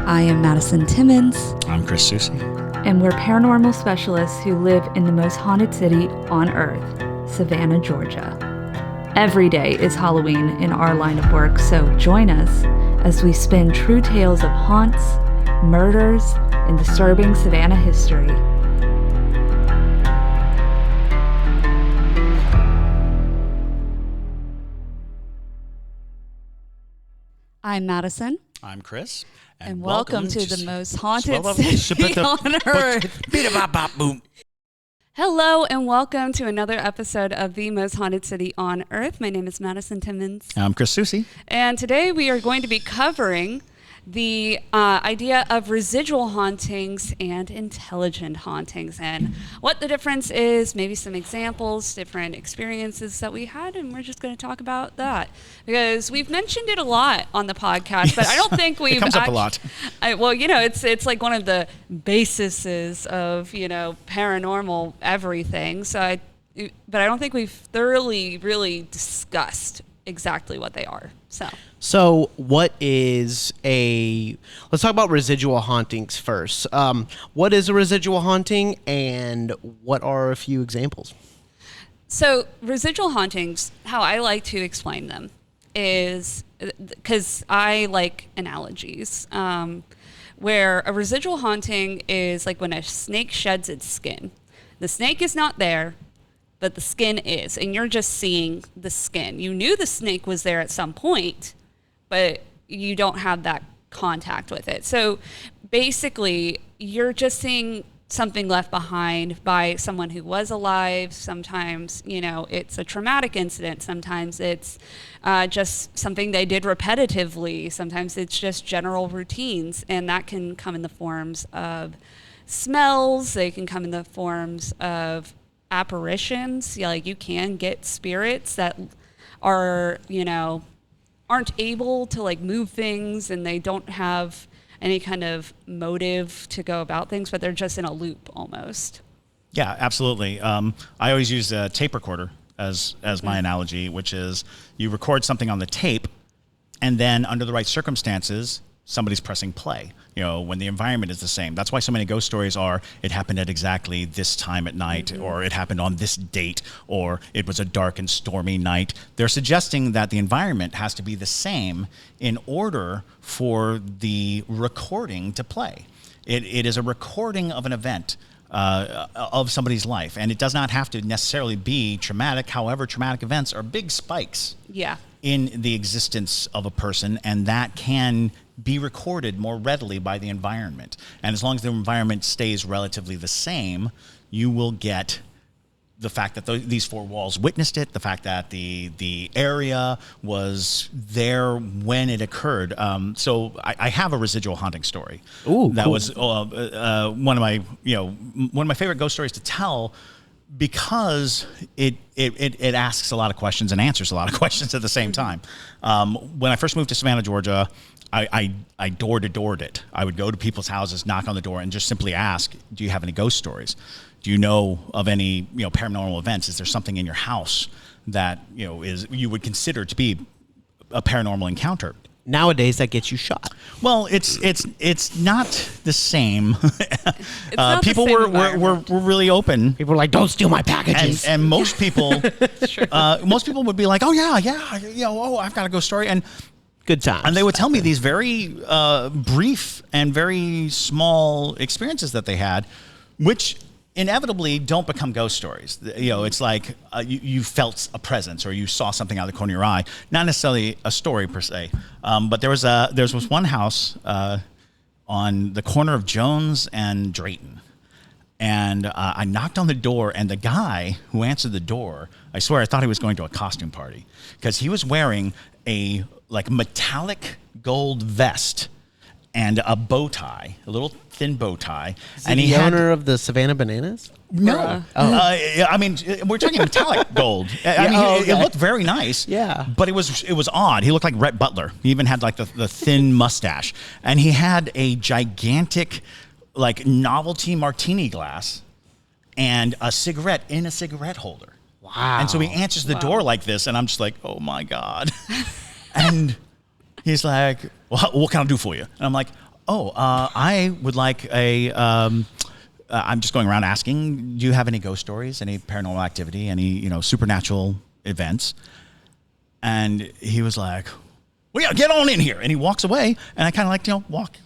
I am Madison Timmons. I'm Chris Soucy. And we're paranormal specialists who live in the most haunted city on earth, Savannah, Georgia. Every day is Halloween in our line of work, so join us as we spin true tales of haunts, murders, and disturbing Savannah history. I'm Madison. I'm Chris. And welcome to the most haunted city on earth. Hello and welcome to another episode of the most haunted city on earth. My name is Madison Timmons. I'm Chris Soucy. And today we are going to be covering the idea of residual hauntings and intelligent hauntings and what the difference is, maybe some examples, different experiences that we had, and we're just going to talk about that because we've mentioned it a lot on the podcast, but I don't think we've... It comes up a lot. It's like one of the bases of, paranormal everything, but I don't think we've thoroughly really discussed exactly what they are. So what is let's talk about residual hauntings first. What is a residual haunting and what are a few examples? So residual hauntings, how I like to explain them is, because I like analogies, where a residual haunting is like when a snake sheds its skin. The snake is not there, but the skin is, and you're just seeing the skin. You knew the snake was there at some point, but you don't have that contact with it. So basically, you're just seeing something left behind by someone who was alive. Sometimes, it's a traumatic incident. Sometimes it's just something they did repetitively. Sometimes it's just general routines, and that can come in the forms of smells. They can come in the forms of apparitions. Like you can get spirits that are, aren't able to like move things, and they don't have any kind of motive to go about things, but they're just in a loop almost. Yeah, absolutely. I always use a tape recorder as my analogy, which is you record something on the tape, and then under the right circumstances, somebody's pressing play, when the environment is the same. That's why so many ghost stories are, it happened at exactly this time at night, or it happened on this date, or it was a dark and stormy night. They're suggesting that the environment has to be the same in order for the recording to play. It is a recording of an event of somebody's life, and it does not have to necessarily be traumatic. However, traumatic events are big spikes in the existence of a person, and that can be recorded more readily by the environment. And as long as the environment stays relatively the same, you will get the fact that these four walls witnessed it, the fact that the area was there when it occurred. So I have a residual haunting story. Ooh, that cool. was one of my favorite ghost stories to tell, because it asks a lot of questions and answers a lot of questions at the same time. When I first moved to Savannah, Georgia, I door-to-doored it. I would go to people's houses, knock on the door, and just simply ask, do you have any ghost stories? Do you know of any paranormal events? Is there something in your house that you would consider to be a paranormal encounter? Nowadays, that gets you shot. Well, it's not the same. People were really open. People were like, "Don't steal my packages." And most people, most people would be like, "Oh yeah, I've got a ghost story." And good times. And they would tell me these very brief and very small experiences that they had, which inevitably don't become ghost stories. It's like you felt a presence or you saw something out of the corner of your eye. Not necessarily a story per se, but there was one house on the corner of Jones and Drayton. And I knocked on the door, and the guy who answered the door, I swear I thought he was going to a costume party, because he was wearing a metallic gold vest and a bow tie, a little thin bow tie. And he owner of the Savannah Bananas? No. We're talking metallic gold. It looked very nice. Yeah. But it was odd. He looked like Rhett Butler. He even had the thin mustache. And he had a gigantic novelty martini glass and a cigarette in a cigarette holder. Wow. And so he answers the door like this, and I'm just like, oh my God. And he's like, well, what can I do for you? And I'm like, I would like I'm just going around asking, do you have any ghost stories, any paranormal activity, any, supernatural events? And he was like, well, yeah, get on in here. And he walks away, and I kind of walk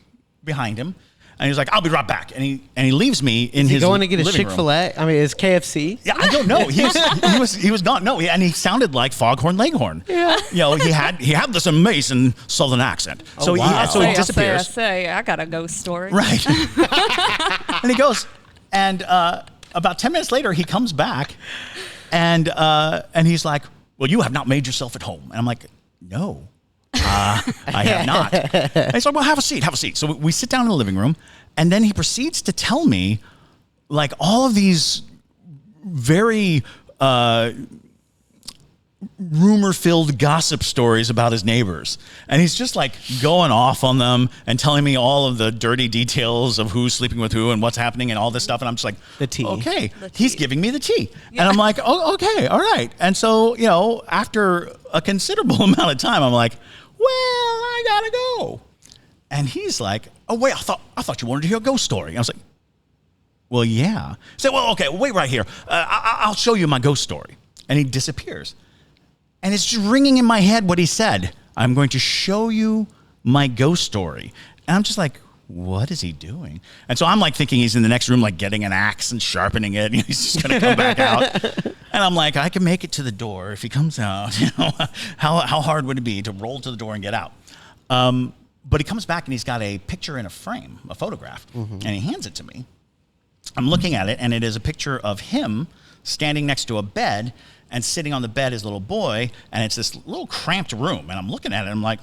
behind him. And he's like, I'll be right back. And he leaves me in his going to get his living room. Chick-fil-A? I mean, his KFC? Yeah, I don't know. He was gone. No, and he sounded like Foghorn Leghorn. Yeah. He had this amazing Southern accent. So wow. he disappears. I got a ghost story. Right. And he goes, and about 10 minutes later, he comes back, and he's like, well, you have not made yourself at home. And I'm like, no. I have not. And he's like, well, have a seat. So we sit down in the living room, and then he proceeds to tell me all of these very rumor-filled gossip stories about his neighbors. And he's just going off on them and telling me all of the dirty details of who's sleeping with who and what's happening and all this stuff. And I'm just like, the tea. Okay, the tea. He's giving me the tea. Yeah. And I'm like, oh, okay, all right. And so, after a considerable amount of time, I'm like, well, I gotta go. And he's like, oh, wait, I thought you wanted to hear a ghost story. I was like, well, yeah. He said, well, okay, wait right here. I'll show you my ghost story. And he disappears. And it's just ringing in my head what he said. I'm going to show you my ghost story. And I'm just like, what is he doing? And so I'm thinking he's in the next room, getting an axe and sharpening it. He's just going to come back out. And I'm like, I can make it to the door if he comes out. How hard would it be to roll to the door and get out? But he comes back and he's got a picture in a frame, a photograph, and he hands it to me. I'm looking at it, and it is a picture of him standing next to a bed, and sitting on the bed is a little boy, and it's this little cramped room. And I'm looking at it, and I'm like,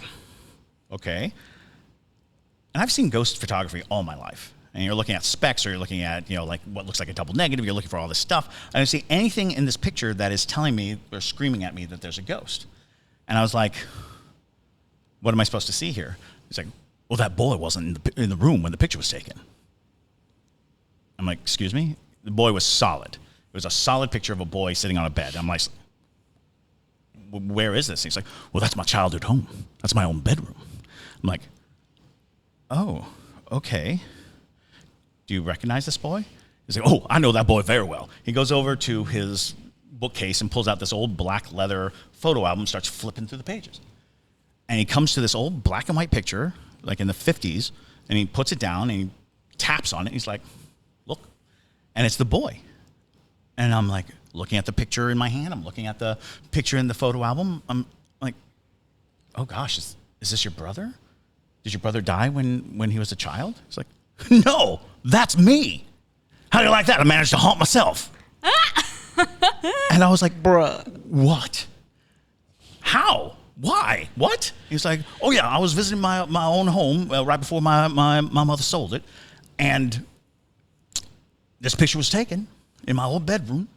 okay. And I've seen ghost photography all my life. And you're looking at specs, or you're looking at, what looks like a double negative. You're looking for all this stuff. I don't see anything in this picture that is telling me or screaming at me that there's a ghost. And I was like, what am I supposed to see here? He's like, well, that boy wasn't in the room when the picture was taken. I'm like, excuse me? The boy was solid. It was a solid picture of a boy sitting on a bed. I'm like, where is this? And he's like, well, that's my childhood home. That's my own bedroom. I'm like, oh, okay. Do you recognize this boy? He's like, oh, I know that boy very well. He goes over to his bookcase and pulls out this old black leather photo album, starts flipping through the pages. And he comes to this old black and white picture, in the 50s, and he puts it down and he taps on it. And he's like, look. And it's the boy. And I'm looking at the picture in my hand. I'm looking at the picture in the photo album. I'm like, oh gosh, is this your brother? Did your brother die when he was a child? He's like, no, that's me. How do you like that? I managed to haunt myself. And I was like, bruh, what? How? Why? What? He was like, oh yeah, I was visiting my own home right before my mother sold it. And this picture was taken in my old bedroom,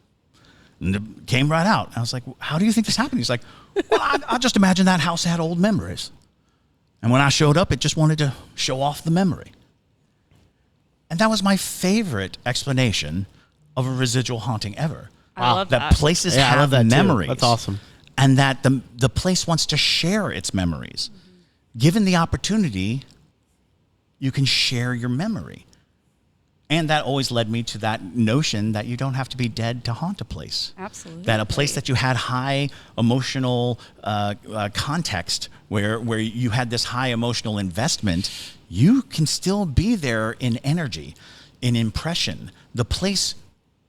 and it came right out. I was like, how do you think this happened? He's like, well, I just imagine that house had old memories. And when I showed up, it just wanted to show off the memory. And that was my favorite explanation of a residual haunting ever. I love that. Places have I love that memories. Too. That's awesome. And that the place wants to share its memories. Mm-hmm. Given the opportunity, you can share your memory. And that always led me to that notion that you don't have to be dead to haunt a place. Absolutely. That a place that you had high emotional context, where you had this high emotional investment, you can still be there in energy, in impression. The place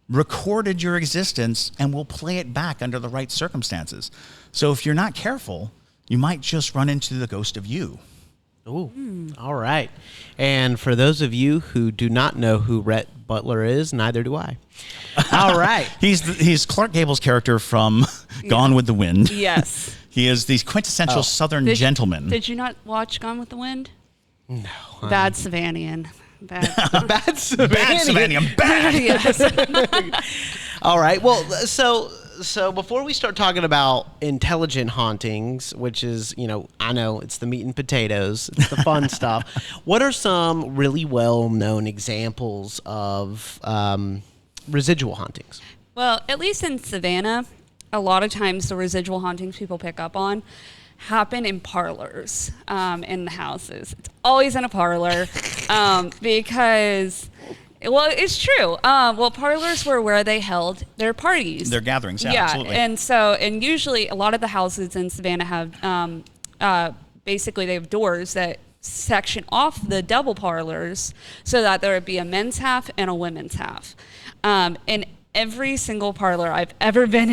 recorded your existence and will play it back under the right circumstances. So if you're not careful, you might just run into the ghost of you. Ooh, all right. And for those of you who do not know who Rhett Butler is, neither do I. All right. He's Clark Gable's character from Gone with the Wind. Yes. He is the quintessential Southern gentleman. Did you not watch Gone with the Wind? No. Bad Savannian. Bad Savannah. Bad. Yes. All right. Well, so before we start talking about intelligent hauntings, which is, I know it's the meat and potatoes, it's the fun stuff. What are some really well-known examples of residual hauntings? Well, at least in Savannah, a lot of times the residual hauntings people pick up on happen in parlors in the houses. It's always in a parlor because, well, it's true. Well, parlors were where they held their parties. Their gatherings, yeah, absolutely. And usually a lot of the houses in Savannah have, basically they have doors that section off the double parlors so that there would be a men's half and a women's half. And every single parlor I've ever been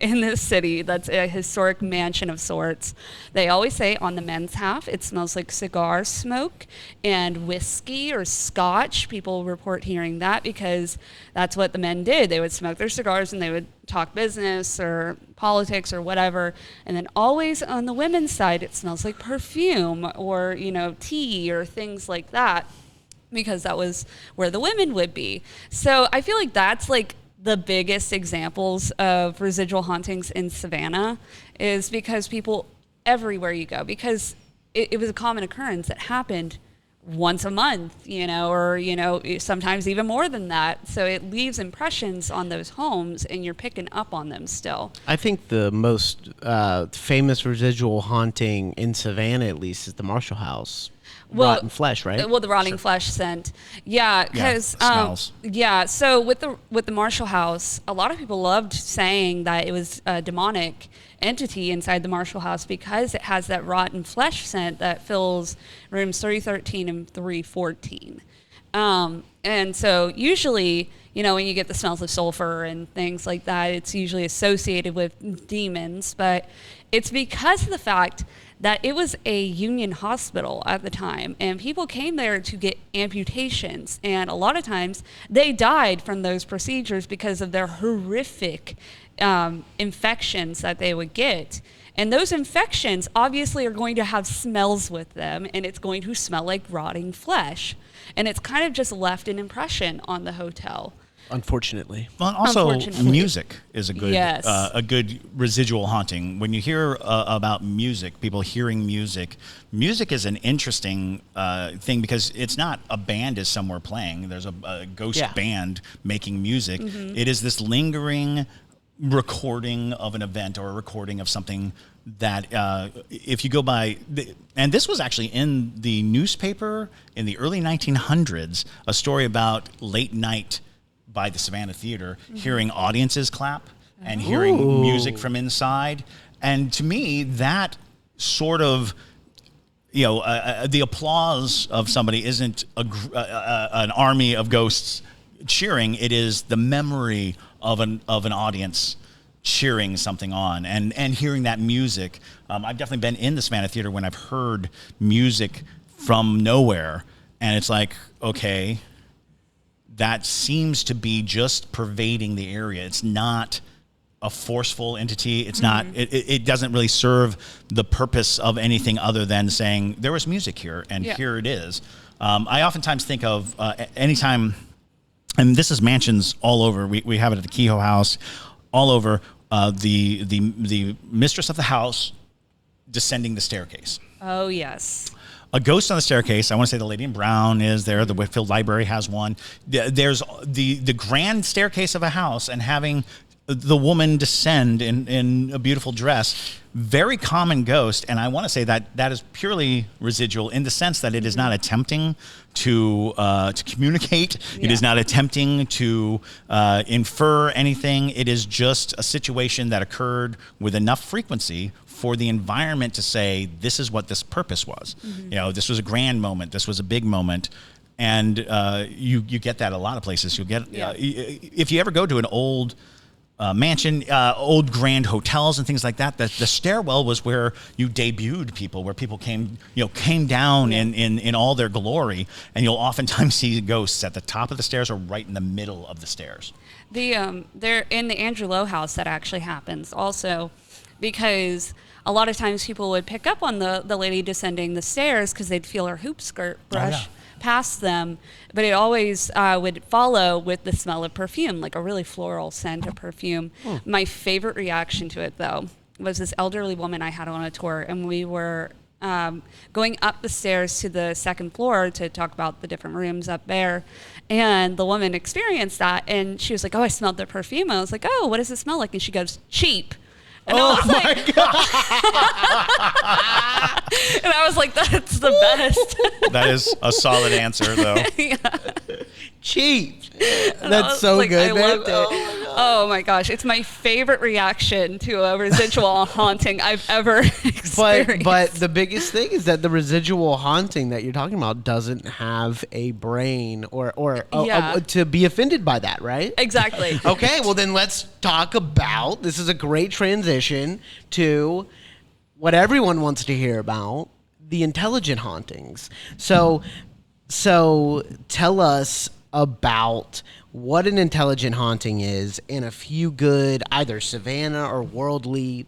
in this city that's a historic mansion of sorts, they always say on the men's half it smells like cigar smoke and whiskey or scotch. People report hearing that because that's what the men did. They would smoke their cigars and they would talk business or politics or whatever. And then always on the women's side it smells like perfume or, tea or things like that, because that was where the women would be. So I feel like that's like the biggest examples of residual hauntings in Savannah, is because people everywhere you go, because it was a common occurrence that happened once a month, or sometimes even more than that. So it leaves impressions on those homes, and you're picking up on them still. I think the most famous residual haunting in Savannah, at least, is the Marshall House. Rotten flesh, right? Well, the rotting flesh scent. Yeah, because smells. So with the Marshall House, a lot of people loved saying that it was a demonic entity inside the Marshall House because it has that rotten flesh scent that fills rooms 313 and 314. And so usually, when you get the smells of sulfur and things like that, it's usually associated with demons, but it's because of the fact that it was a union hospital at the time, and people came there to get amputations, and a lot of times they died from those procedures because of their horrific infections that they would get. And those infections obviously are going to have smells with them, and it's going to smell like rotting flesh, and it's kind of just left an impression on the hotel. Unfortunately. Well, and also music is a good a good residual haunting. When you hear about music, people hearing music is an interesting thing, because it's not a band is somewhere playing. There's a ghost band making music. Mm-hmm. It is this lingering recording of an event or a recording of something that if you go by, and this was actually in the newspaper in the early 1900s, a story about late night by the Savannah Theater, hearing audiences clap and hearing music from inside. And to me, that sort of, the applause of somebody isn't an army of ghosts cheering. It is the memory of an audience cheering something on and hearing that music. I've definitely been in the Savannah Theater when I've heard music from nowhere, and it's like, okay, that seems to be just pervading the area. It's not a forceful entity. It's not, it doesn't really serve the purpose of anything other than saying there was music here and here it is. I oftentimes think of anytime, and this is mansions all over. We have it at the Kehoe House, all over, the mistress of the house descending the staircase. Oh, yes. A ghost on the staircase. I want to say the Lady in Brown is there. The Whitfield Library has one. There's the grand staircase of a house, and having the woman descend in a beautiful dress. Very common ghost, and I want to say that is purely residual in the sense that it is not attempting to communicate. Yeah. It is not attempting to infer anything. It is just a situation that occurred with enough frequency for the environment to say, this is what this purpose was. Mm-hmm. This was a grand moment. This was a big moment. And you get that a lot of places. You'll get if you ever go to an old mansion, old grand hotels and things like that. The stairwell was where you debuted people, where people came down in all their glory, and you'll oftentimes see ghosts at the top of the stairs or right in the middle of the stairs. They're in the Andrew Lowe house. That actually happens also, because a lot of times people would pick up on the lady descending the stairs because they'd feel her hoop skirt brush past them, but it always would follow with the smell of perfume, like a really floral scent of perfume. My favorite reaction to it, though, was this elderly woman I had on a tour, and we were going up the stairs to the second floor to talk about the different rooms up there, and the woman experienced that, and she was like, oh, I smelled the perfume. I was like, oh, what does it smell like? And she goes, cheap. And Oh my God. and I was like, that's the best. That is a solid answer, though. Cheap. I That's was so like, good, I man. loved it. Oh my gosh, it's my favorite reaction to a residual haunting I've ever experienced. But the biggest thing is that the residual haunting that you're talking about doesn't have a brain or Yeah. to be offended by that, right? Exactly. Okay, well then let's talk about, this is a great transition to what everyone wants to hear about, the intelligent hauntings. So tell us about what an intelligent haunting is and a few good either Savannah or worldly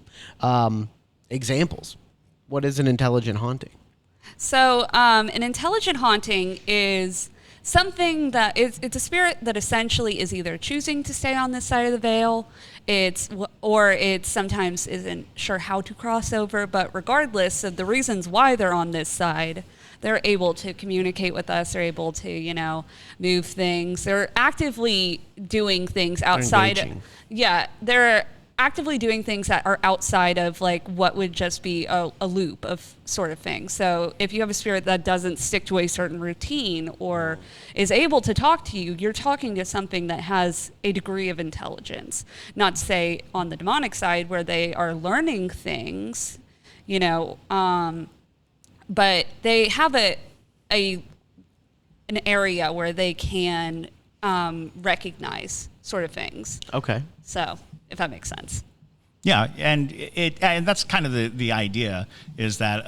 examples. What is an intelligent haunting? So, an intelligent haunting is something that it's a spirit that essentially is either choosing to stay on this side of the veil, or it sometimes isn't sure how to cross over, but regardless of the reasons why they're on this side, they're able to communicate with us. They're able to, move things. They're actively doing things outside. engaging. They're actively doing things that are outside of like what would just be a loop of sort of thing. So if you have a spirit that doesn't stick to a certain routine or is able to talk to you, you're talking to something that has a degree of intelligence. Not to say on the demonic side where they are learning things, but they have an area where they can recognize sort of things. Okay. So, if that makes sense. Yeah, and that's kind of the idea is that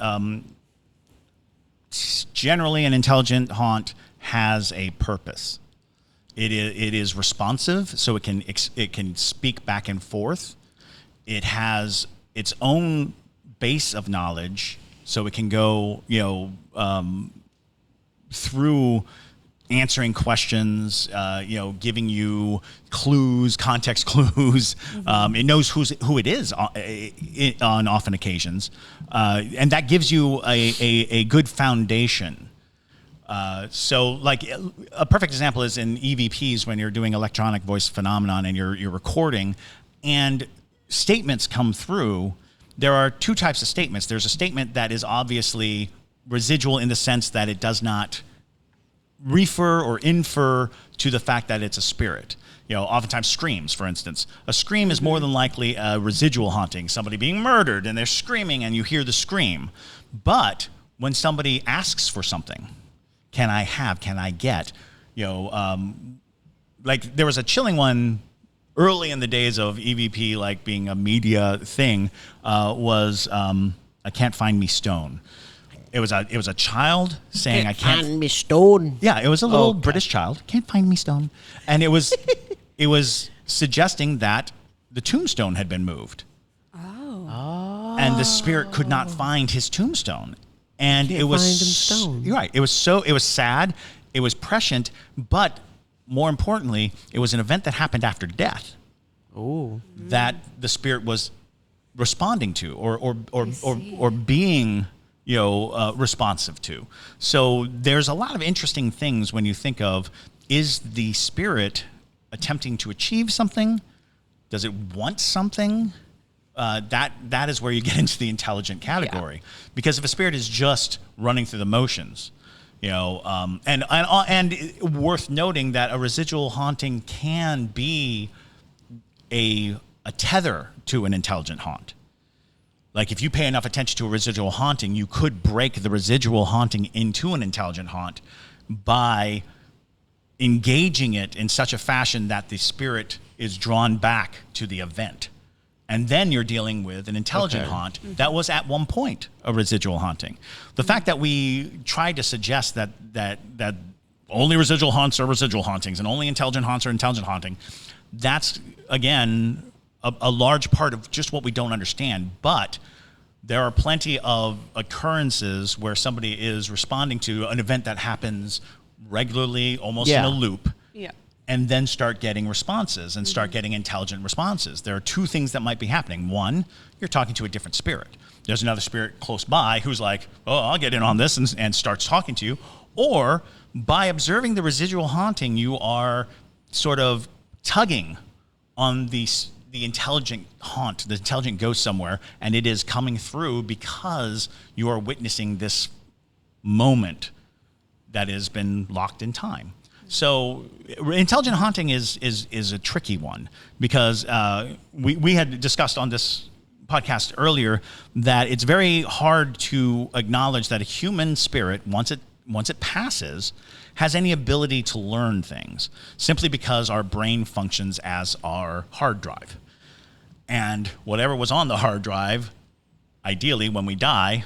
generally an intelligent haunt has a purpose. It is responsive, so it can speak back and forth. It has its own base of knowledge, so it can go through answering questions, giving you clues, context clues. It knows who it is on often occasions, and that gives you a good foundation. So, like a perfect example is in EVPs when you're doing electronic voice phenomenon and you're recording, and statements come through. There are two types of statements. There's a statement that is obviously residual in the sense that it does not refer or infer to the fact that it's a spirit. Oftentimes screams, for instance. A scream is more than likely a residual haunting, somebody being murdered and they're screaming and you hear the scream. But when somebody asks for something, can I get, like there was a chilling one early in the days of EVP, like being a media thing, was I can't find me stone. It was a child saying, "I can't find me stone." Yeah, it was a little British child. Can't find me stone, and it was suggesting that the tombstone had been moved. Oh. And the spirit could not find his tombstone, and Can't it was find him stone. You're right. It was sad. It was prescient, but more importantly, it was an event that happened after death. Oh. That the spirit was responding to, or being responsive to. So there's a lot of interesting things when you think of, is the spirit attempting to achieve something? Does it want something? That is where you get into the intelligent category. Yeah. Because if a spirit is just running through the motions, and worth noting that a residual haunting can be a tether to an intelligent haunt. Like if you pay enough attention to a residual haunting, you could break the residual haunting into an intelligent haunt by engaging it in such a fashion that the spirit is drawn back to the event. And then you're dealing with an intelligent haunt that was at one point a residual haunting. The fact that we tried to suggest that only residual haunts are residual hauntings and only intelligent haunts are intelligent haunting, that's, again, a large part of just what we don't understand. But there are plenty of occurrences where somebody is responding to an event that happens regularly, almost in a loop, and then start getting responses and start getting intelligent responses. There are two things that might be happening. One, you're talking to a different spirit. There's another spirit close by who's like, oh, I'll get in on this, and starts talking to you. Or by observing the residual haunting, you are sort of tugging on the the intelligent haunt, the intelligent ghost somewhere, and it is coming through because you are witnessing this moment that has been locked in time. So intelligent haunting is a tricky one because we had discussed on this podcast earlier that it's very hard to acknowledge that a human spirit, once it passes, has any ability to learn things, simply because our brain functions as our hard drive. And whatever was on the hard drive, ideally when we die,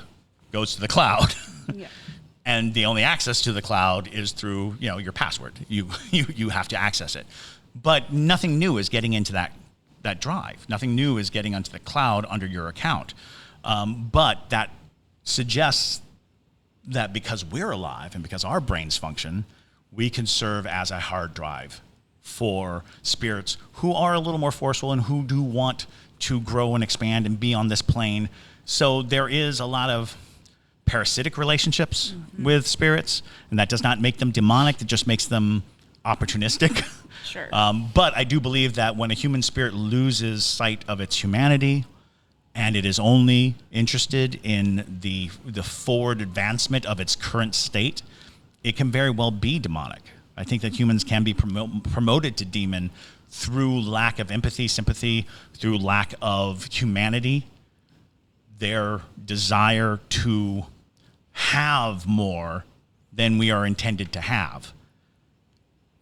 goes to the cloud. Yeah. And the only access to the cloud is through, your password. You have to access it. But nothing new is getting into that drive. Nothing new is getting onto the cloud under your account. But that suggests that because we're alive and because our brains function, we can serve as a hard drive for spirits who are a little more forceful and who do want to grow and expand and be on this plane. So there is a lot of parasitic relationships with spirits, and that does not make them demonic. It just makes them opportunistic. Sure. But I do believe that when a human spirit loses sight of its humanity and it is only interested in the forward advancement of its current state, it can very well be demonic. I think that humans can be promoted to demon through lack of empathy, sympathy, through lack of humanity, their desire to have more than we are intended to have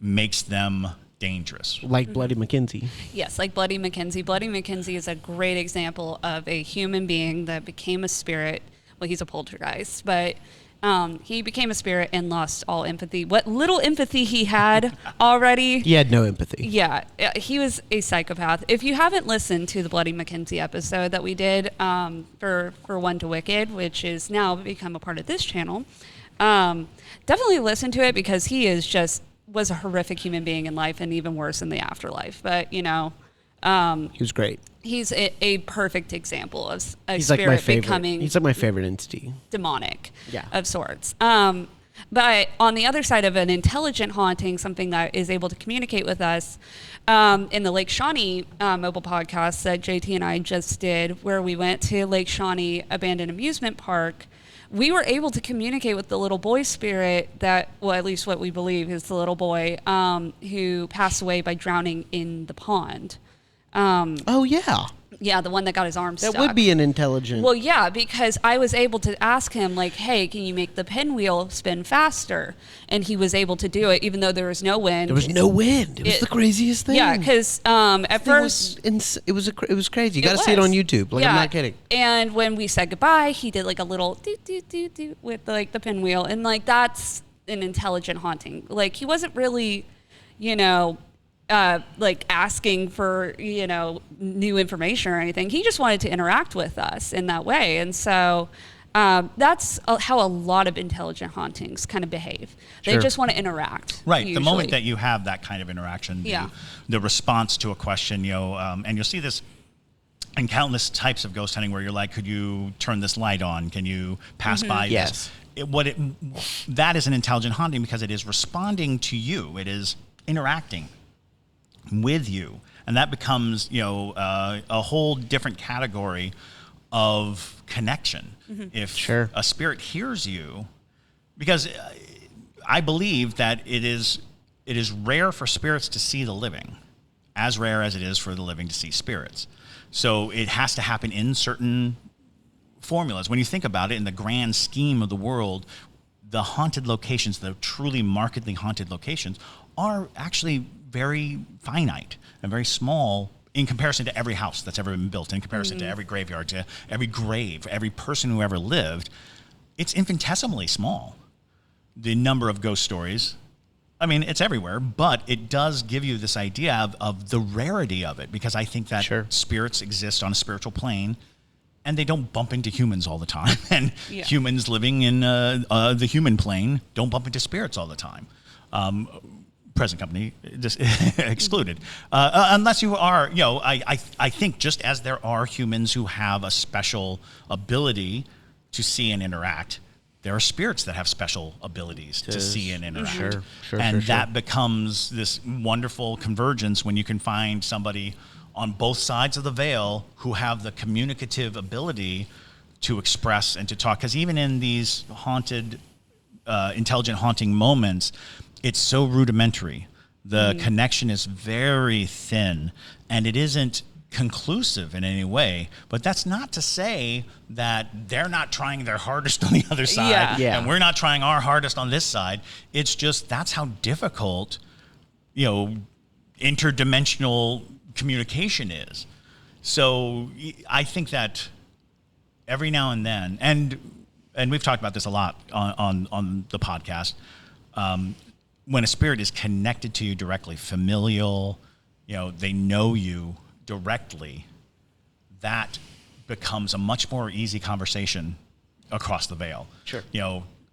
makes them dangerous. Like Bloody Mackenzie. Yes, like Bloody Mackenzie. Bloody Mackenzie is a great example of a human being that became a spirit. Well, he's a poltergeist, but he became a spirit and lost all empathy. What little empathy he had already. He had no empathy. Yeah, he was a psychopath. If you haven't listened to the Bloody Mackenzie episode that we did for One to Wicked, which is now become a part of this channel, definitely listen to it because he was a horrific human being in life and even worse in the afterlife. But, he was great. He's a perfect example of a He's spirit like my favorite. becoming He's like my favorite entity. demonic Yeah. of sorts. But on the other side of an intelligent haunting, something that is able to communicate with us, in the Lake Shawnee mobile podcast that JT and I just did, where we went to Lake Shawnee Abandoned Amusement Park, we were able to communicate with the little boy spirit that, well, at least what we believe is the little boy who passed away by drowning in the pond. Oh, yeah. Yeah, the one that got his arm stuck. That would be an intelligent... Well, yeah, because I was able to ask him, like, hey, can you make the pinwheel spin faster? And he was able to do it, even though there was no wind. There was no wind. It was the craziest thing. Yeah, because at first... It was crazy. You got to see it on YouTube. Like, I'm not kidding. And when we said goodbye, he did, like, a little do-do-do-do with, like, the pinwheel. And, like, that's an intelligent haunting. Like, he wasn't really, like asking for, new information or anything. He just wanted to interact with us in that way. And so that's how a lot of intelligent hauntings kind of behave. They Sure. just want to interact. Right. Usually. The moment that you have that kind of interaction, the response to a question, and you'll see this in countless types of ghost hunting where you're like, could you turn this light on? Can you pass by Yes. this? That is an intelligent haunting because it is responding to you. It is interacting with you, and that becomes a whole different category of connection. If a spirit hears you, because I believe that it is rare for spirits to see the living, as rare as it is for the living to see spirits. So it has to happen in certain formulas. When you think about it in the grand scheme of the world, the haunted locations, the truly markedly haunted locations, are actually very finite and very small in comparison to every house that's ever been built, in comparison to every graveyard, to every grave, every person who ever lived. It's infinitesimally small, the number of ghost stories. I mean, it's everywhere, but it does give you this idea of the rarity of it, because I think that spirits exist on a spiritual plane, and they don't bump into humans all the time. And humans living in the human plane don't bump into spirits all the time. Present company just excluded, unless you are, I think just as there are humans who have a special ability to see and interact, there are spirits that have special abilities to see and interact. That becomes this wonderful convergence when you can find somebody on both sides of the veil who have the communicative ability to express and to talk. Because even in these haunted, intelligent haunting moments, it's so rudimentary. The connection is very thin, and it isn't conclusive in any way. But that's not to say that they're not trying their hardest on the other side, and we're not trying our hardest on this side. It's just that's how difficult, interdimensional communication is. So I think that every now and then, and we've talked about this a lot on the podcast, when a spirit is connected to you directly, familial, they know you directly, that becomes a much more easy conversation across the veil. Sure.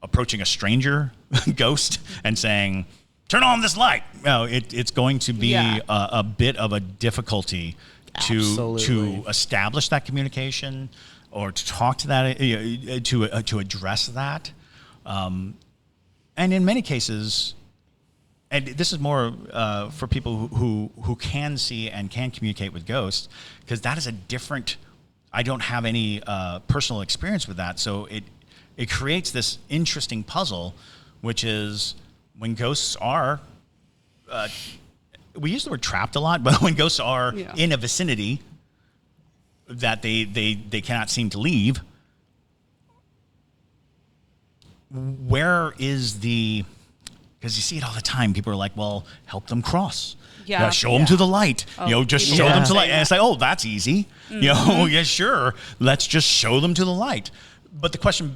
Approaching a stranger ghost and saying, turn on this light. It's going to be a bit of a difficulty to establish that communication or to talk to that, to address that. And in many cases, and this is more for people who can see and can communicate with ghosts, because that is a different, I don't have any personal experience with that. So it creates this interesting puzzle, which is when ghosts are, we use the word trapped a lot, but when ghosts are in a vicinity that they cannot seem to leave, where is the... Because you see it all the time. People are like, well, help them cross. Show them to the light. Just show them to the light. And it's like, oh, that's easy. Yeah, sure. Let's just show them to the light. But the question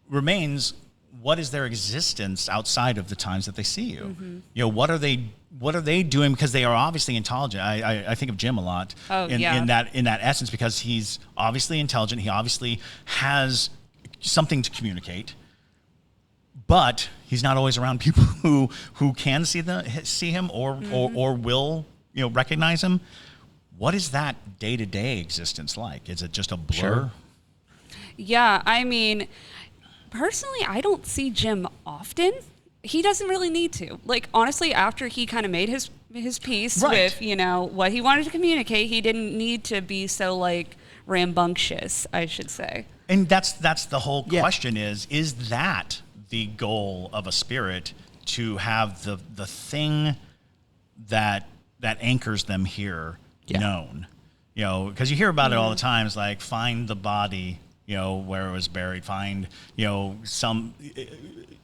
remains, what is their existence outside of the times that they see you? What are they doing? Because they are obviously intelligent. I think of Jim a lot in that essence, because he's obviously intelligent. He obviously has something to communicate. But he's not always around people who can see him or will recognize him. What is that day-to-day existence like? Is it just a blur? Sure. Yeah, I mean, personally, I don't see Jim often. He doesn't really need to. Like, honestly, after he kind of made his peace with what he wanted to communicate, he didn't need to be so like rambunctious, I should say. And that's the whole question is that the goal of a spirit, to have the thing that anchors them here known, because you hear about it all the time. It's like, find the body, where it was buried, find, some,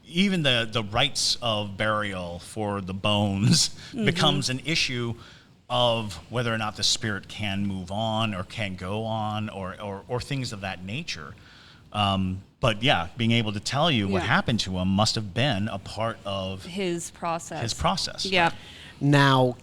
even the rites of burial for the bones becomes an issue of whether or not the spirit can move on or can go on or things of that nature. But being able to tell you what happened to him must have been a part of his process. Yeah. Now,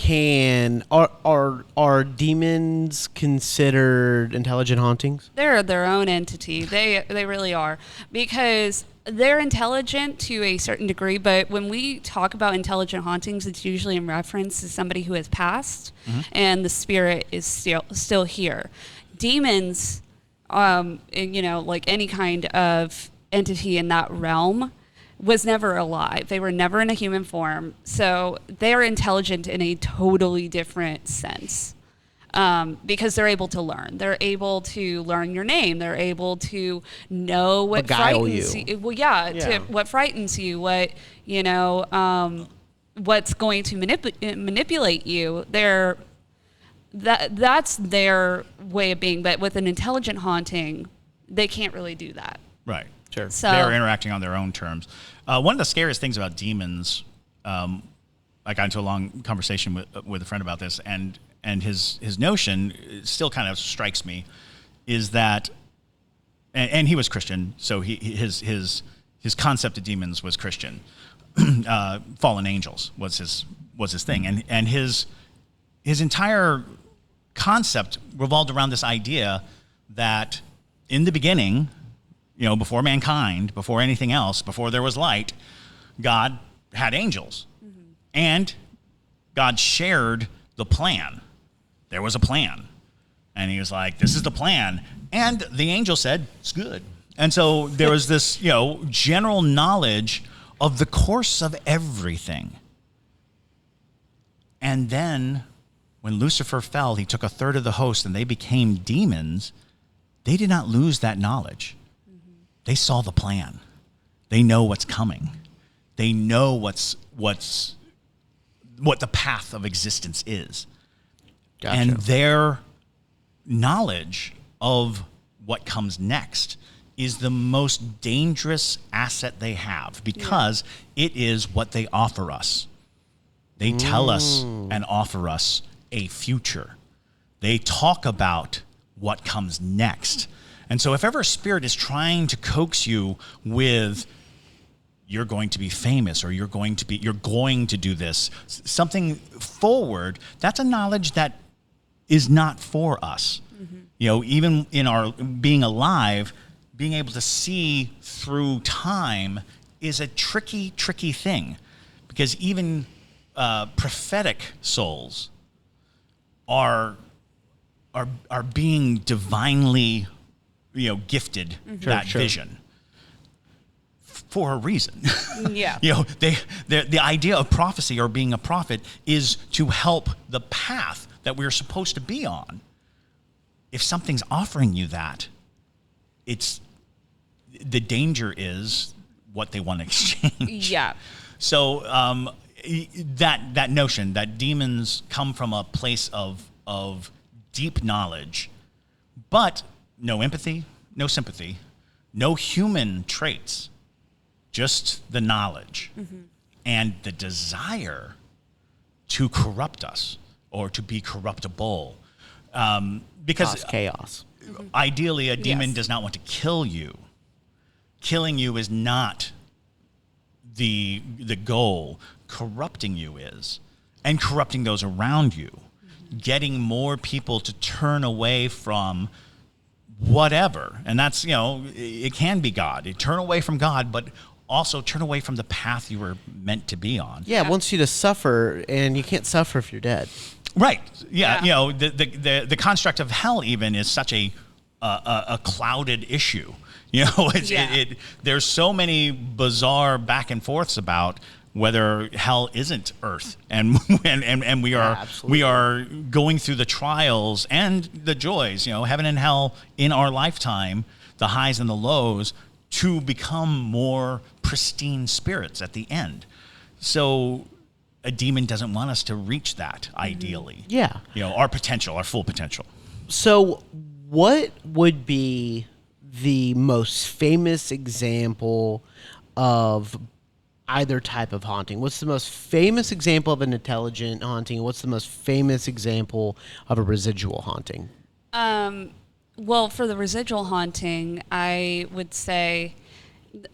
are demons considered intelligent hauntings? They're their own entity. They really are, because they're intelligent to a certain degree. But when we talk about intelligent hauntings, it's usually in reference to somebody who has passed, and the spirit is still here. Demons, like any kind of entity in that realm, was never alive. They were never in a human form. So they're intelligent in a totally different sense, because they're able to learn. They're able to learn your name. They're able to know what frightens you. What frightens you, what's going to manipulate you. That's their way of being. But with an intelligent haunting, they can't really do that. Right. Sure. So they're interacting on their own terms. One of the scariest things about demons, I got into a long conversation with a friend about this, and his notion still kind of strikes me, is that, and he was Christian, so his concept of demons was Christian. Fallen angels was his thing, and his entire concept revolved around this idea that in the beginning, before mankind, before anything else, before there was light, God had angels. And God shared the plan. There was a plan. And he was like, this is the plan. And the angel said, it's good. And so there was this, general knowledge of the course of everything. And then when Lucifer fell, he took a third of the host and they became demons. They did not lose that knowledge. Mm-hmm. They saw the plan. They know what's coming. They know what the path of existence is. Gotcha. And their knowledge of what comes next is the most dangerous asset they have because it is what they offer us. They tell us and offer us a future. They talk about what comes next. And so if ever a spirit is trying to coax you with, you're going to be famous, or you're going to do this, something forward, that's a knowledge that is not for us. Mm-hmm. You know, even in our being alive, being able to see through time is a tricky thing, because even prophetic souls are being divinely, gifted that vision for a reason. Yeah. The idea of prophecy or being a prophet is to help the path that we're supposed to be on. If something's offering you that, the danger is what they want to exchange. Yeah. So that notion that demons come from a place of deep knowledge, but no empathy, no sympathy, no human traits, just the knowledge and the desire to corrupt us or to be corruptible. Because Cause chaos. Ideally, a demon does not want to kill you. Killing you is not the goal. Corrupting you is, and corrupting those around you. Getting more people to turn away from whatever. And that's, it can be God. You turn away from God, but also turn away from the path you were meant to be on. Yeah, it wants you to suffer, and you can't suffer if you're dead. Right. Yeah. The construct of hell even is such a clouded issue. There's so many bizarre back and forths about whether hell isn't earth, and we are going through the trials and the joys, heaven and hell in our lifetime, the highs and the lows, to become more pristine spirits at the end. So a demon doesn't want us to reach that, ideally. Yeah. Our potential, our full potential. So what would be the most famous example of either type of haunting? What's the most famous example of an intelligent haunting? What's the most famous example of a residual haunting? Well, for the residual haunting, I would say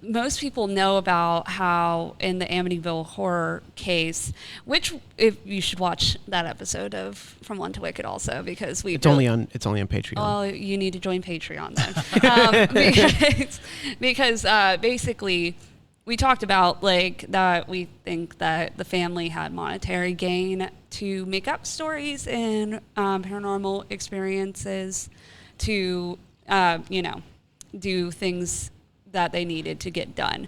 most people know about how in the Amityville horror case, which if you should watch that episode of From One to Wicked also, because it's only on Patreon. Oh, you need to join Patreon then, because basically we talked about that we think that the family had monetary gain to make up stories and paranormal experiences to do things that they needed to get done.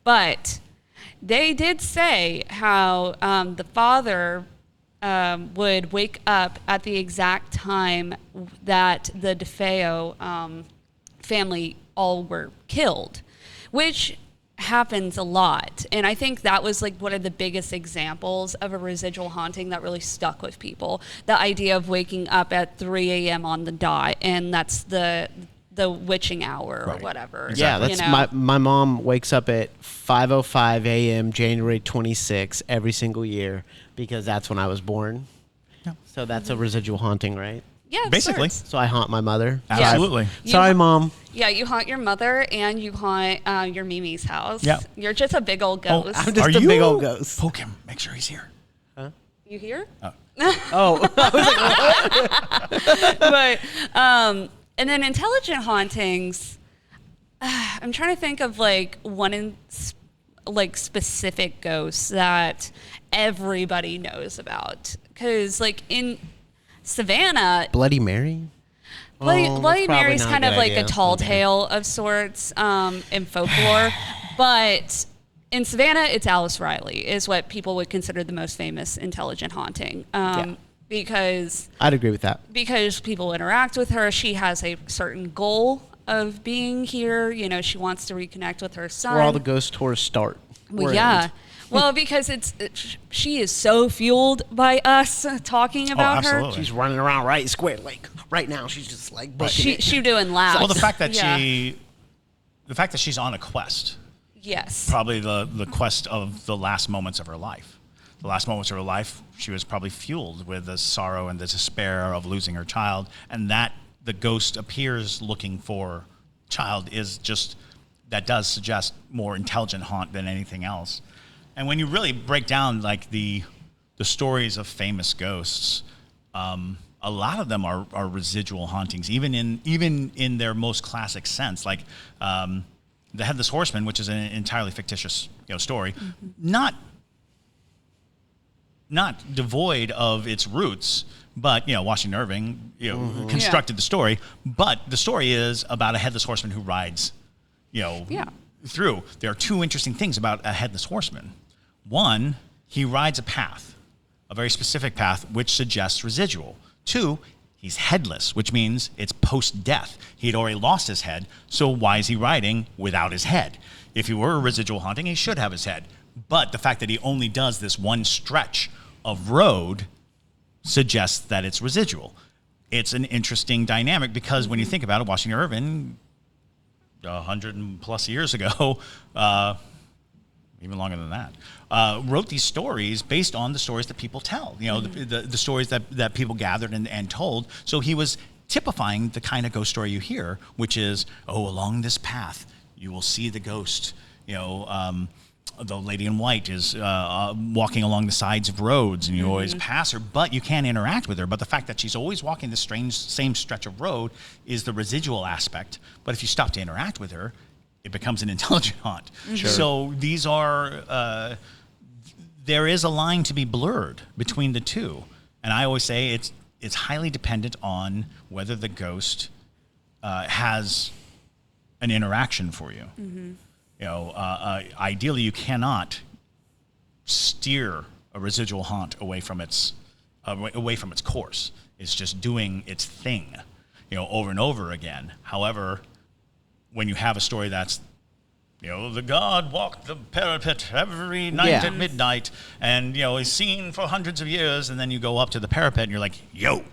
But they did say how the father would wake up at the exact time that the DeFeo family all were killed, which happens a lot. And I think that was one of the biggest examples of a residual haunting that really stuck with people. The idea of waking up at 3 a.m. on the dot, and that's the witching hour or whatever. Yeah, that's my mom wakes up at 5:05 a.m. January 26 every single year because that's when I was born. Yeah. So that's a residual haunting, right? Yeah, basically. So I haunt my mother. Absolutely. Sorry, Mom. Yeah, you haunt your mother and you haunt your Mimi's house. Yeah. You're just a big old ghost. I'm just a big old ghost. Poke him. Make sure he's here. Huh? You here? Oh. I was But and then intelligent hauntings, I'm trying to think of one in specific ghosts that everybody knows about, because in Savannah, Bloody Mary? Bloody Mary's kind of idea. a tall tale of sorts in folklore, but in Savannah, it's Alice Riley is what people would consider the most famous intelligent haunting. because I'd agree with that. people interact with her. She has a certain goal of being here. You know, she wants to reconnect with her son. Where all the ghost tours start. Well, yeah. Well, because she is so fueled by us talking about her. absolutely. She's running around right square, like right now. She's just like booking it. She's doing laps. Well, the fact that Yeah. the fact that she's on a quest, Yes. probably the quest of the last moments of her life. The last moments of her life, she was probably fueled with the sorrow and the despair of losing her child, and that the ghost appears looking for child is just, that does suggest more intelligent haunt than anything else. And when you really break down like the stories of famous ghosts, a lot of them are residual hauntings, even in their most classic sense. Like the Headless Horseman, which is an entirely fictitious story, not devoid of its roots, but Washington Irving constructed the story. But the story is about a headless horseman who rides through. There are two interesting things about a headless horseman. One, he rides a path, a very specific path, which suggests residual. Two, he's headless, which means it's post-death. He had already lost his head, so why is he riding without his head? If he were a residual haunting, he should have his head. But the fact that he only does this one stretch of road suggests that it's residual. It's an interesting dynamic because when you think about it, Washington Irving, 100+ years ago, even longer than that, wrote these stories based on the stories that people tell, the stories that people gathered and told. So he was typifying the kind of ghost story you hear, which is, along this path, you will see the ghost. The lady in white is walking along the sides of roads, and you always pass her, but you can't interact with her. But the fact that she's always walking the same stretch of road is the residual aspect. But if you stop to interact with her, it becomes an intelligent haunt. Sure. So these are, there is a line to be blurred between the two. And I always say it's highly dependent on whether the ghost has an interaction for you. Mm-hmm. Ideally, you cannot steer a residual haunt away from its course. It's just doing its thing, over and over again. However, when you have a story that's, the god walked the parapet every night at midnight, and is seen for hundreds of years, and then you go up to the parapet and you're like, yo.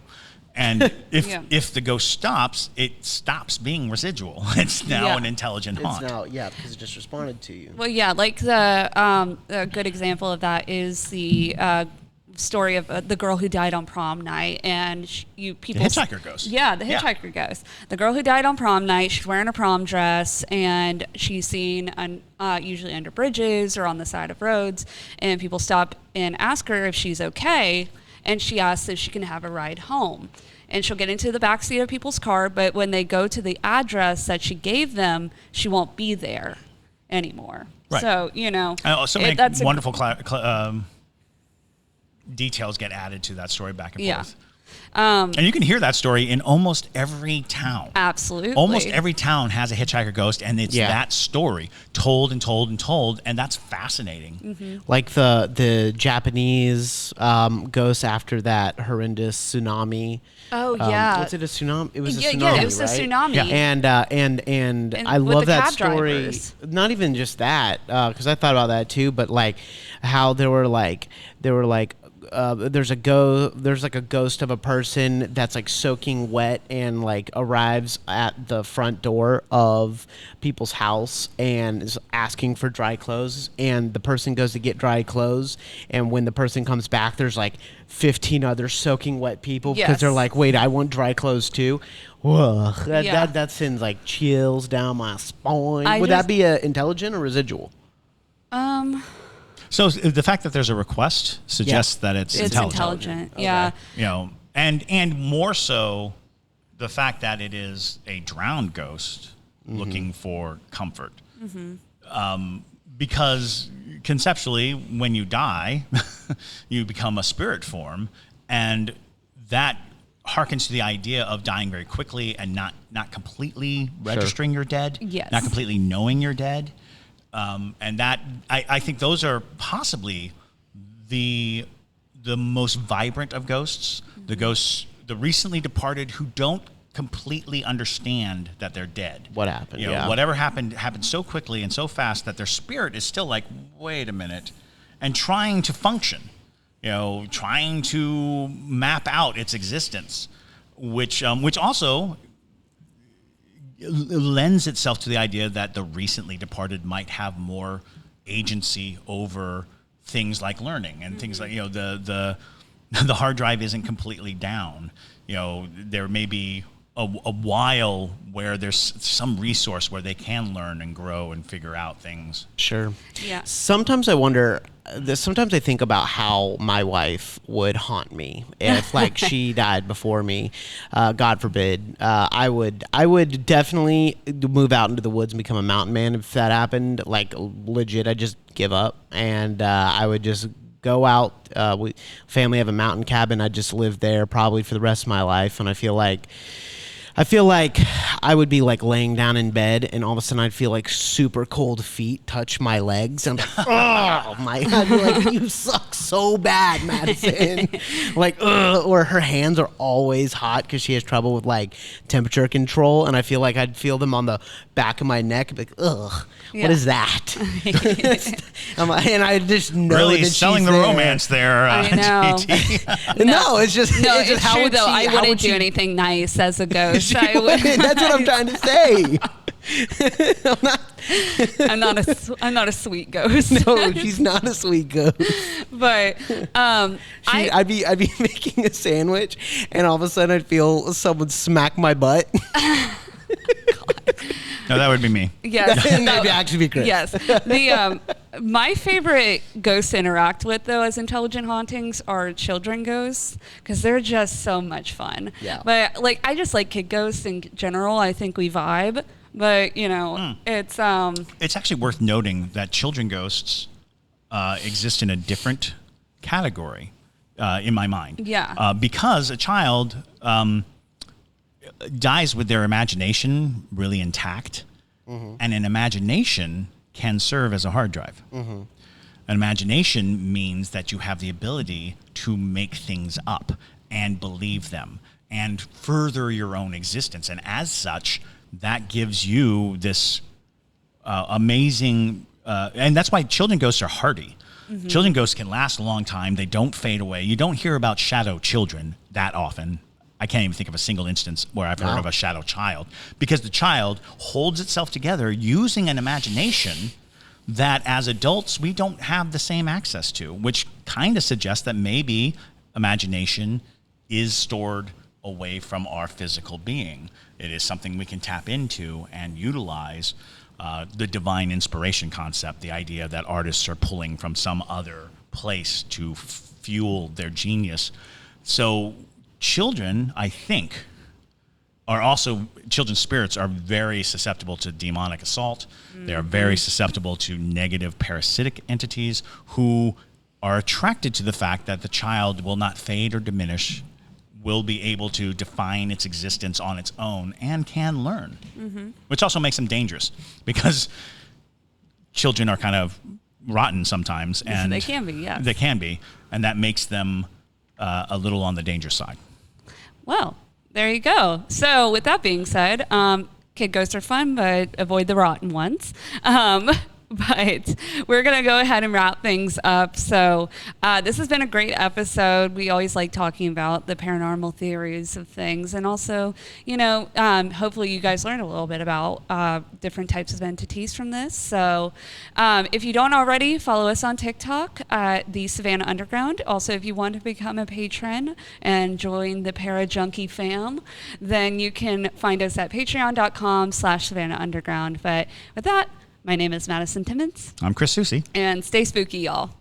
And if the ghost stops, it stops being residual. It's now an intelligent haunt. It's now, because it just responded to you. Well, like a good example of that is the story of the girl who died on prom night, and the hitchhiker ghost. Yeah, the hitchhiker ghost. The girl who died on prom night. She's wearing a prom dress, and she's seen usually under bridges or on the side of roads, and people stop and ask her if she's okay. And she asks if she can have a ride home. And she'll get into the backseat of people's car, but when they go to the address that she gave them, she won't be there anymore. Right. So, so many wonderful details get added to that story back and forth. And you can hear that story in almost every town. Absolutely. Almost every town has a hitchhiker ghost, and it's that story told and told and told, and that's fascinating. Mm-hmm. Like the Japanese ghosts after that horrendous tsunami. Oh, yeah. Was it a tsunami? It was a tsunami, Yeah, it was right? a tsunami. Yeah. And I with love the that cab story. drivers. Not even just that, because I thought about that too, but like how there's a ghost of a person that's like soaking wet and like arrives at the front door of people's house and is asking for dry clothes, and the person goes to get dry clothes, and when the person comes back there's like 15 other soaking wet people because they're like, wait, I want dry clothes too. Whoa, that sends like chills down my spine. Would that be intelligent or residual? So the fact that there's a request suggests that it's intelligent. Yeah. And more so the fact that it is a drowned ghost looking for comfort. Mm-hmm. Because conceptually, when you die, you become a spirit form, and that harkens to the idea of dying very quickly and not completely registering you're dead, not completely knowing you're dead. And that I think those are possibly the the most vibrant of ghosts, the ghosts, the recently departed who don't completely understand that they're dead. What happened? Whatever happened so quickly and so fast that their spirit is still like, wait a minute, and trying to function, trying to map out its existence, which also lends itself to the idea that the recently departed might have more agency over things like learning and things like, the hard drive isn't completely down. There may be a while where there's some resource where they can learn and grow and figure out things. Sure. Yeah. Sometimes I wonder, sometimes I think about how my wife would haunt me if like she died before me, God forbid. I would definitely move out into the woods and become a mountain man if that happened. Like legit, I'd just give up and I would just go out. Family have a mountain cabin. I'd just live there probably for the rest of my life. And I feel like I would be like laying down in bed and all of a sudden I'd feel like super cold feet touch my legs. I'm like, oh my God, I'd be like, you suck so bad, Madison. Like, or her hands are always hot because she has trouble with like temperature control. And I feel like I'd feel them on the back of my neck. I'd be like, ugh, what is that? And I just know really that selling she's the there. romance there, I know. GT. No, it's just it's how true would though. she- I how wouldn't would do she- anything nice as a ghost. She I would. wouldn't. That's what I'm trying to say. I'm not a sweet ghost. No, she's not a sweet ghost. But I'd be making a sandwich, and all of a sudden I'd feel someone smack my butt. No, that would be me. yes, And that'd actually be Chris. yes. The my favorite ghosts to interact with though as intelligent hauntings are children ghosts because they're just so much fun. Yeah. But like I just like kid ghosts in general. I think we vibe. But it's It's actually worth noting that children ghosts exist in a different category in my mind. Yeah. Because a child dies with their imagination really intact, and an imagination can serve as a hard drive. An imagination means that you have the ability to make things up and believe them and further your own existence. And as such, that gives you this amazing, and that's why children ghosts are hardy. Children ghosts can last a long time. They don't fade away. You don't hear about shadow children that often. I can't even think of a single instance where I've heard of a shadow child, because the child holds itself together using an imagination that as adults we don't have the same access to, which kind of suggests that maybe imagination is stored away from our physical being. It is something we can tap into and utilize. The divine inspiration concept, the idea that artists are pulling from some other place to fuel their genius. So children, I think, children's spirits are very susceptible to demonic assault. They are very susceptible to negative parasitic entities who are attracted to the fact that the child will not fade or diminish, will be able to define its existence on its own, and can learn, which also makes them dangerous because children are kind of rotten sometimes. And they can be, yes. They can be, and that makes them a little on the dangerous side. Well, there you go. So with that being said, kid ghosts are fun, but avoid the rotten ones. But we're going to go ahead and wrap things up. So this has been a great episode. We always like talking about the paranormal theories of things. And also, hopefully you guys learned a little bit about different types of entities from this. So if you don't already, follow us on TikTok at the Savannah Underground. Also, if you want to become a patron and join the Para Junkie fam, then you can find us at patreon.com/Savannah Underground. But with that, my name is Madison Timmons. I'm Chris Soucy. And stay spooky, y'all.